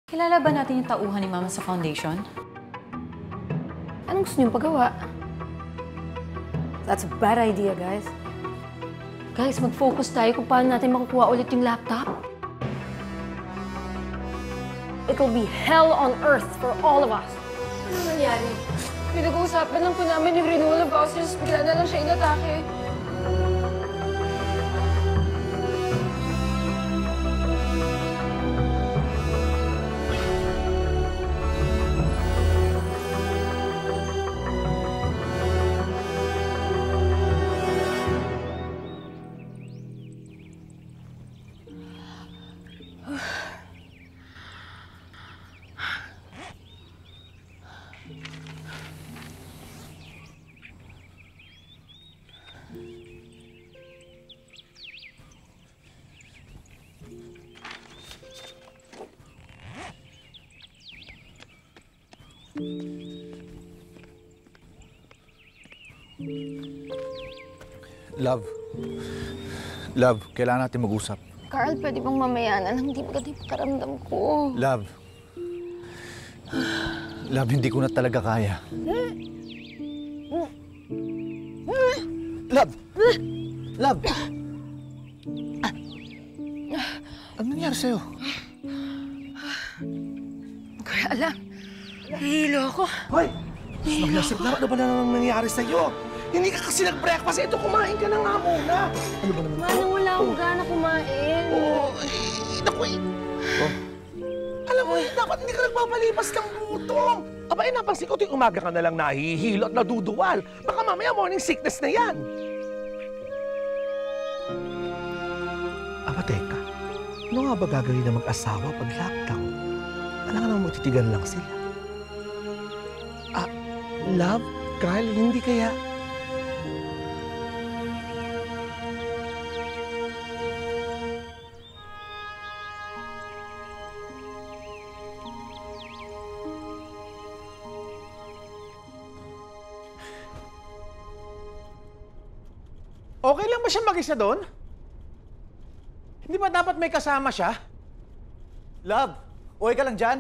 Kilala ba natin yung tauhan ni Mama sa foundation? Anong gusto niyong pagawa? That's a bad idea, guys. Guys, mag-focus tayo kung paano natin makukuha ulit yung laptop. It'll be hell on earth for all of us. Ano nangyari? Pinag-uusapan lang po namin yung renewal of vouchers. Bigla na lang siya inatake. Love, kailangan natin mag-usap. Carl, pwede bang mamaya na lang? Hindi maganda yung pakaramdam ko. Love, hindi ko na talaga kaya. Love! Ano nangyari sa'yo? Kaya alam, nahihilo ako. Hoy! Maglasip na, ano ba na naman nangyari sa'yo? Hindi ka kasi nag-breakfast. Ito, kumain ka na nga muna. Ano ba naman ito? Manong wala akong gana kumain. Oo, naku Alam mo, dapat hindi ka nagpapalipas ng gutom. Aba, napansin ko tuwing umaga ka na lang nahihilo at naduduwal. Baka mamaya morning sickness na yan. Aba, teka. Ano nga ba gagawin ng mag-asawa pag lockdown? Alam ka naman magtitigan lang sila. Love, Carl, hindi kaya... Okay lang ba siya mag-isa doon? Hindi ba dapat may kasama siya? Love, okay ka lang dyan?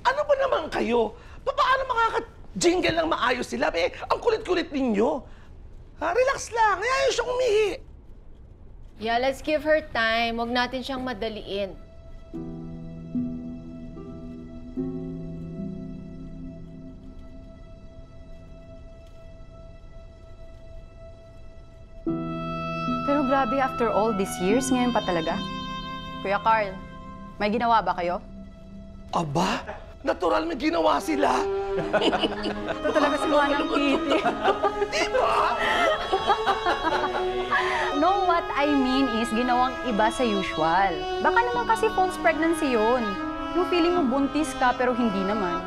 Ano ba naman kayo? Paano makaka-jingle lang maayos sila? Ang kulit-kulit ninyo. Relax lang. Hayaan siya umihi. Yeah, let's give her time. Huwag natin siyang madaliin. Pero grabe, after all these years, ngayon pa talaga. Kuya Carl, may ginawa ba kayo? Aba, natural may ginawa sila. Ito talaga si Manang Kitty. Di ba? No, what I mean is, ginawang iba sa usual. Baka naman kasi false pregnancy yun. Yung feeling mo buntis ka, pero hindi naman.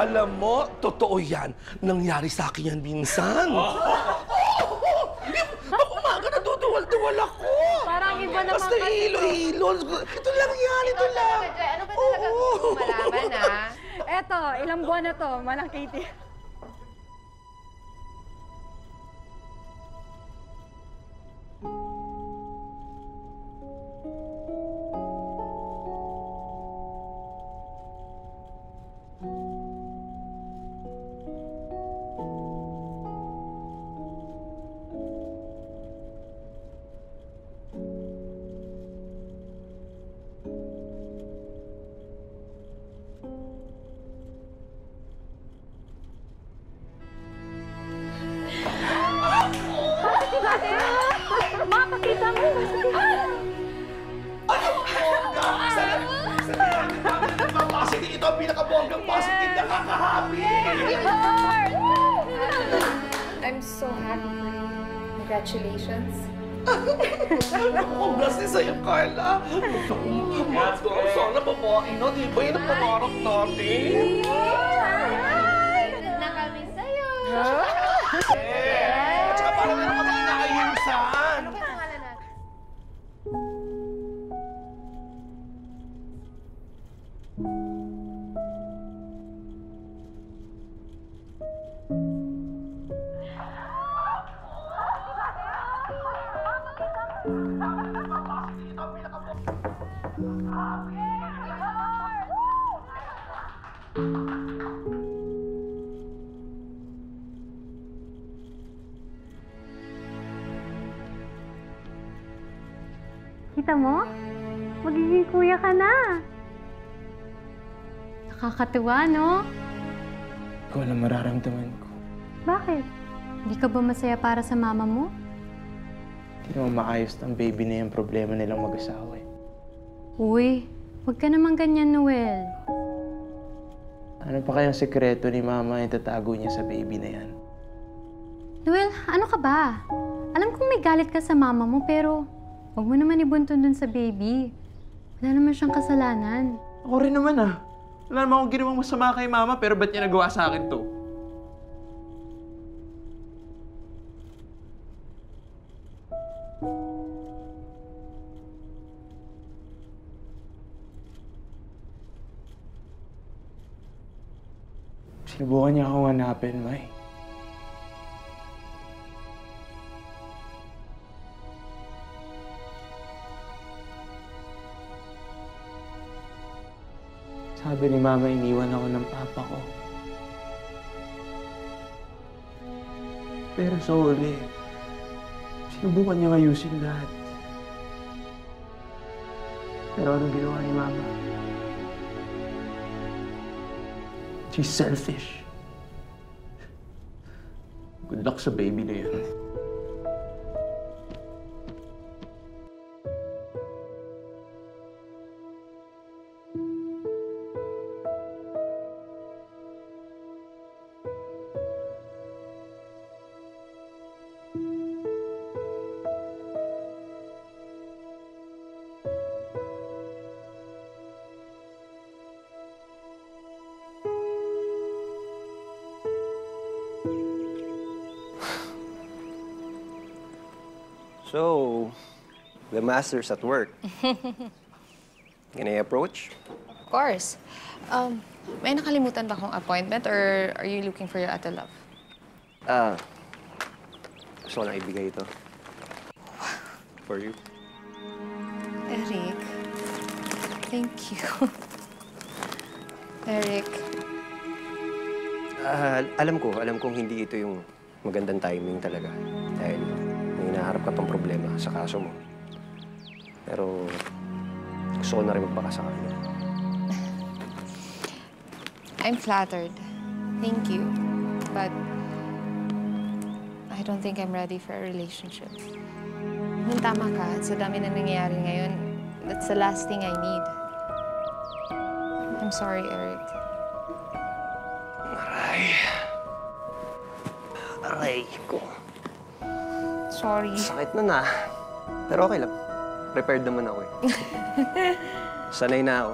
Alam mo, totoo yan. Nangyari sa akin yan minsan. Pag umaga, naduduwal-duwal ako. Parang iba naman Basta hilo-hilo. Ito lang yan, ito lang. Ano ba talaga gusto mo malaman, ha? Eto, ilang buwan na to, Manang Kitty. Mapakita mo! Ano mo? Sana positive. Ito ang pinaka-bonggang positive na kakahabi. I'm so happy for you. Congratulations. Congrats din sa'yo, Carla. Sana babae na, di ba? Yan ang pangarap natin. Na kami sa'yo. At saka parang meron kami inaayusan. Ano ba pangalan natin? Kita mo? Magiging kuya ka na. Nakakatuwa, no? Ikaw alam mararamdaman ko. Bakit? Hindi ka ba masaya para sa mama mo? Hindi naman maayos ng baby na yung problema nilang mag-asawa eh. Uy, huwag ka naman ganyan, Noel. Ano pa kayang sekreto ni mama yung tatago niya sa baby na yan? Noel, ano ka ba? Alam kong may galit ka sa mama mo, pero huwag mo naman ibuntun dun sa baby. Wala naman siyang kasalanan. Ako rin naman ah. Wala naman akong ginawang masama kay mama, pero ba't niya nagawa sa akin to? Sinubukan niya akong hanapin, May. Sabi ni Mama, iniwan ako ng papa ko. Pero sa huli, sinubukan niya ayusin lahat. Pero anong ginawa ni Mama? She's selfish. Good luck sa baby na yun. So, the master's at work. Can I approach? Of course. May nakalimutan ba akong appointment or are you looking for your ate love? Gusto ko lang ibigay ito. For you. Eric. Thank you. Eric. Alam kong hindi ito yung magandang timing talaga. Dahil may hinaharap ka pang problema sa kaso mo. Pero gusto ko na rin magpaka sa kanya. I'm flattered. Thank you. But I don't think I'm ready for a relationship. Kung tama ka, at sa dami na nangyayari ngayon, that's the last thing I need. I'm sorry, Eric. Aray ko. Sorry. Sakit na na. Pero okay lang. Prepared naman ako eh. Sanay na ako.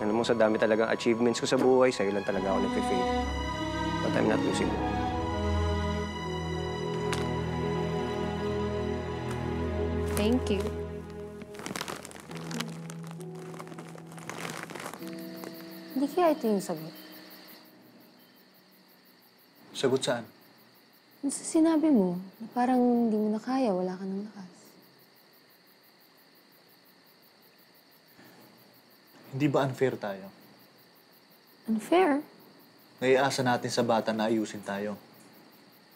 Alam mo, sa dami talagang achievements ko sa buhay, sa'yo lang talaga ako nag-fail. But I'm not losing hope. Thank you. Hindi kaya ito yung sagot. Sagot saan? Yung sa sinabi mo, na parang hindi mo na kaya, wala ka ng lakas. Hindi ba unfair tayo? Unfair? Naiasa natin sa bata na ayusin tayo.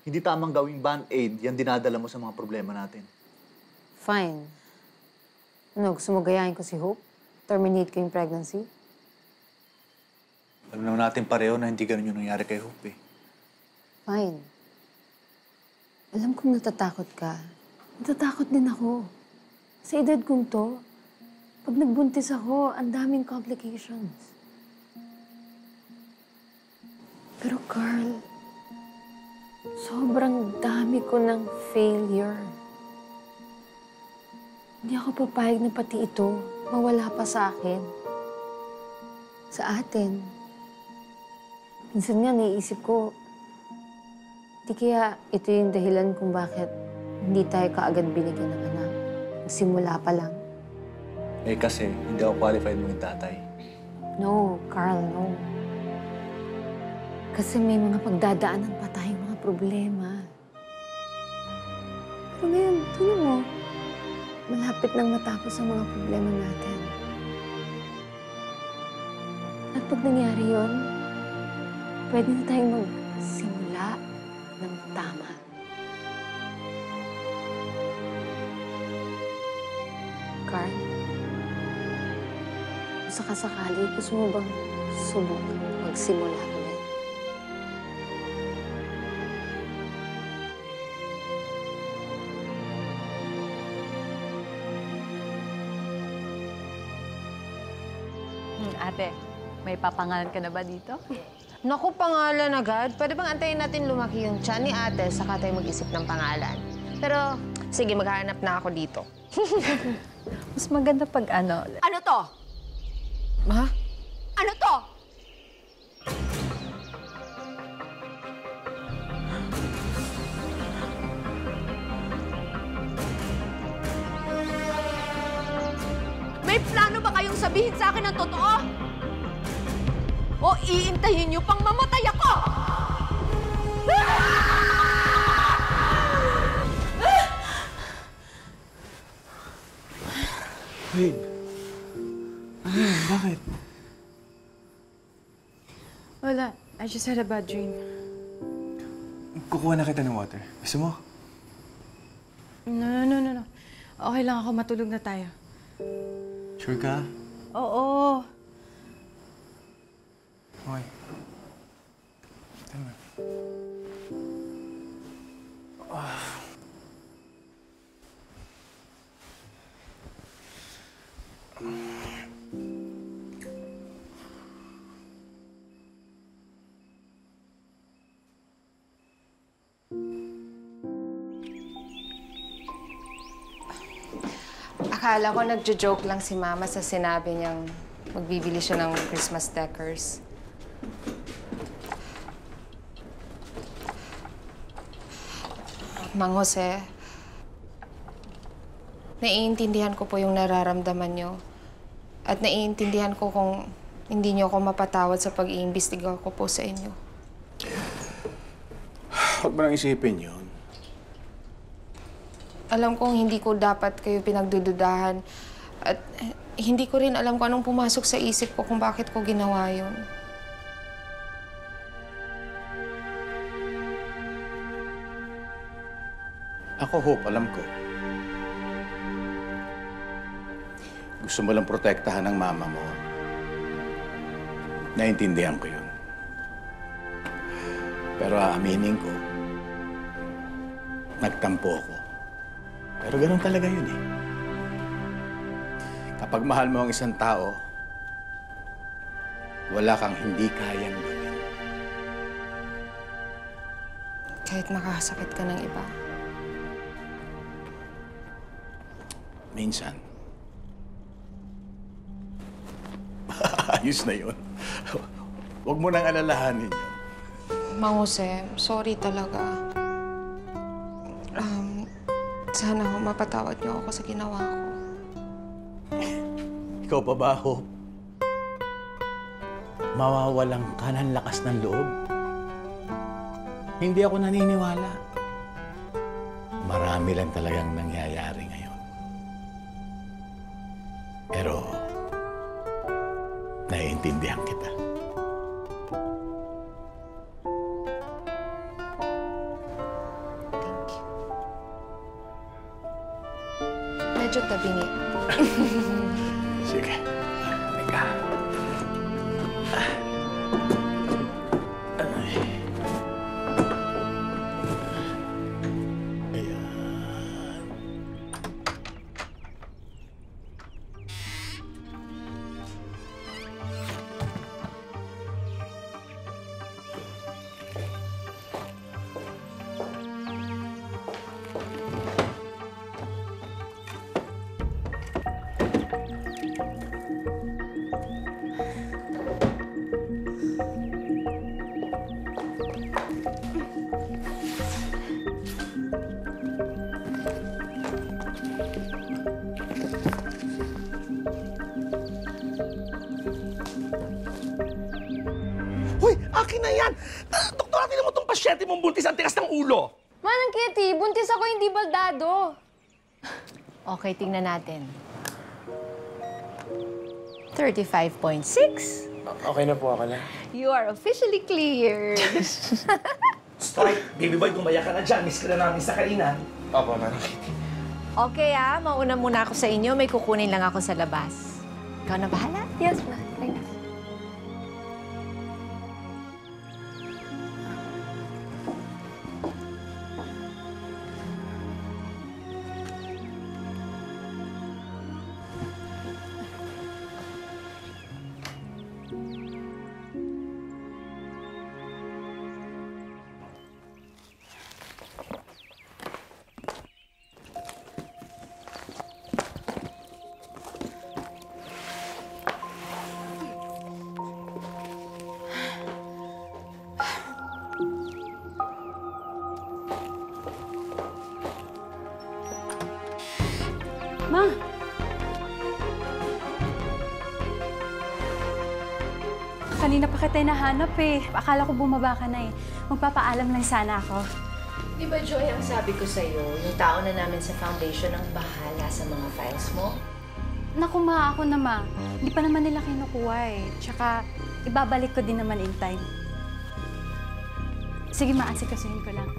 Hindi tamang gawing band-aid yan dinadala mo sa mga problema natin. Fine. Ano, gusto mo gayahin ko si Hope? Terminate ko yung pregnancy? Alam naman natin pareho na hindi ganun yung nangyari kay Hope eh. Fine. Alam kong natatakot ka. Natatakot din ako. Sa edad kong to, pag nagbuntis ako, ang daming complications. Pero Carl, sobrang dami ko ng failure. Hindi ako papayag na pati ito mawala pa sa akin. Sa atin. Minsan nga naiisip ko, di kaya ito yung dahilan kung bakit hindi tayo kaagad binigyan ng anak. Simula pa lang. Eh kasi hindi ako qualified mong tatay. No, Carl, no. Kasi may mga pagdadaanan pa tayong mga problema. Pero ngayon, tuloy mo, malapit nang matapos ang mga problema natin. At pag nangyari yun, pwede na tayong magsimula ng tama. Carl, kung sakasakali, gusto mo bang subukan magsimula ulit? Ate, may papangalan ka na ba dito? Naku, pangalan agad. Pwede bang antayin natin lumaki yung tiyan ni ate saka tayo mag-isip ng pangalan? Pero, sige, maghahanap na ako dito. Mas maganda pag ano... Ano to? Ha? Ano to? May plano ba kayong sabihin sa akin ng totoo? O iintayin niyo pang mamatay ako? Wait. Ano yun? Bakit? Wala. I just had a bad dream. Kukuha na kita ng water. Gusto mo? No. Okay lang ako. Matulog na tayo. Sure ka? Oo. Okay. Tama. Akala ko nagjo-joke lang si Mama sa sinabi niyang magbibili siya ng Christmas decors. Mang Jose, naiintindihan ko po yung nararamdaman niyo. At naiintindihan ko kung hindi niyo ako mapatawad sa pag-iimbestiga ko po sa inyo. Huwag mo nang isipin yun. Alam kong hindi ko dapat kayo pinagdududahan. At hindi ko rin alam kung anong pumasok sa isip ko kung bakit ko ginawa yun. Ako, Hope, alam ko. Gusto mo lang protektahan ng mama mo. Naintindihan ko yun. Pero aaminin ko, nagtampo ako. Pero ganun talaga yun eh. Kapag mahal mo ang isang tao, wala kang hindi kayang gawin. Kahit makakasakit ka ng iba. Minsan. Ayos na yun. Huwag mo nang alalahanin yun. Mang Jose, sorry talaga. Sana mapatawad niyo ako sa ginawa ko. Ikaw pa ba, Hope? Mawawalan ka ng lakas ng loob? Hindi ako naniniwala. Marami lang talagang nangyayari ngayon. Pero, naiintindihan kita. Thank you. Medyo tabingi. Sige. Teka. Hoy, akin na yan! Doktor, atin mo itong pasyente mong buntis ang tigas ng ulo. Manang Kitty, buntis ako, hindi baldado. Okay, tingnan natin. 35.6. Okay na po ako na. You are officially cleared. Stoy, baby boy, gumaya ka na dyan. Miss ka na namin sa kainan. Opo, Manang Kitty. Okay mauna muna ako sa inyo. May kukunin lang ako sa labas. Ikaw na bahala? Yes, ma. Thanks. Ma! Kanina pa kita nahanap eh. Akala ko bumaba ka na eh. Magpapaalam lang sana ako. Di ba, Joy, ang sabi ko sa'yo, yung tao na namin sa foundation ang bahala sa mga files mo? Naku ma, ako na ma. Hindi pa naman nila kinukuha eh. Tsaka, ibabalik ko din naman in time. Sige ma, asikasuhin ko lang.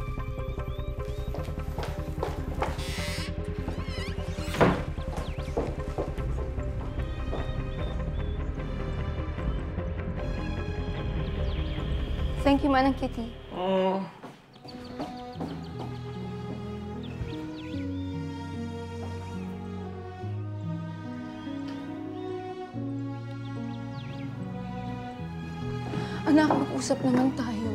Thank you, Manang Kitty. Anak, mag-usap naman tayo.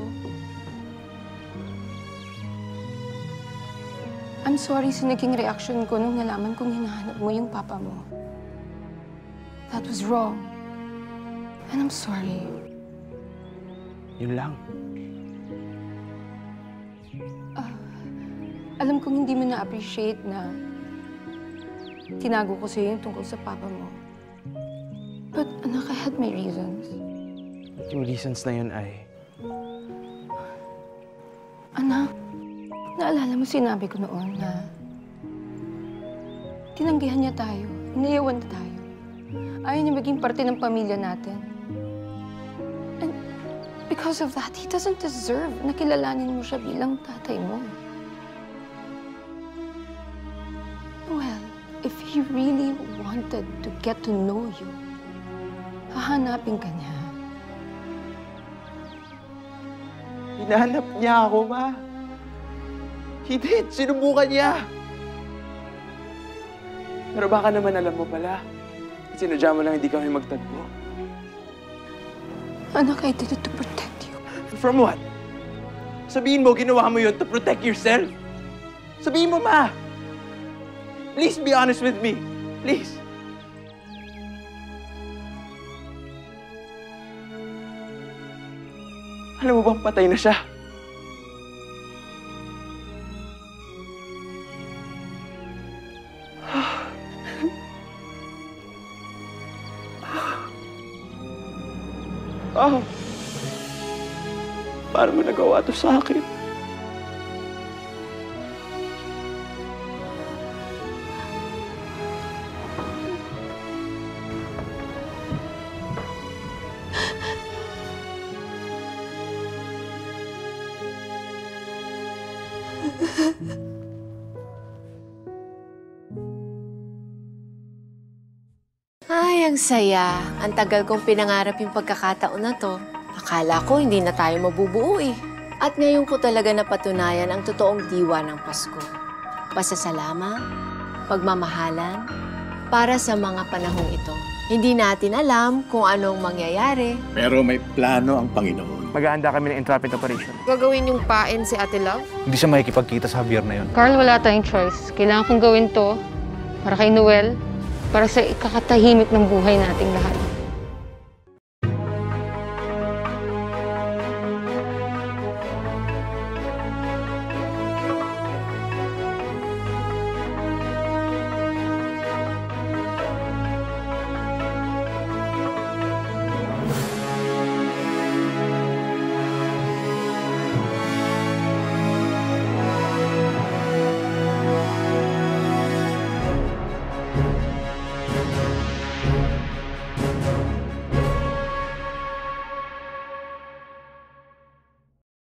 I'm sorry sa naging reaction ko nung nalaman kong hinahanap mo yung papa mo. That was wrong. And I'm sorry. Yun lang. Alam kong hindi mo na-appreciate na tinago ko sa'yo yung tungkol sa papa mo. But, anak, I had my reasons. At yung reasons na yun ay... Anak, naalala mo sinabi ko noon na tinanggihan niya tayo, iniyawan na tayo. Ayaw niya maging parte ng pamilya natin. And because of that, he doesn't deserve na kilalanin mo siya bilang tatay mo. Well, if he really wanted to get to know you, hahanapin ka niya. Hinahanap niya ako, Ma. He did. Sinubukan niya. Pero baka naman alam mo pala. Sinadya mo lang hindi kami magtagpo. Anak, I did it to protect you. From what? Sabihin mo, ginawa mo yun to protect yourself. Sabihin mo, Ma. Please be honest with me. Please. Alam mo bang patay na siya? Paano mo nagawa to sa akin? Ay, ang saya. Ang tagal kong pinangarap yung pagkakataon na to. Akala ko hindi na tayo mabubuo eh. At ngayon ko talaga napatunayan ang totoong diwa ng Pasko. Pasasalamat, pagmamahalan, para sa mga panahong ito. Hindi natin alam kung anong mangyayari. Pero may plano ang Panginoon. Maghahanda kami ng entrapment operation. Gagawin yung pain si Ate Love? Hindi siya makikipagkita sa Javier na yun. Carl, wala tayong choice. Kailangan kong gawin to para kay Noel, para sa ikakatahimik ng buhay nating lahat.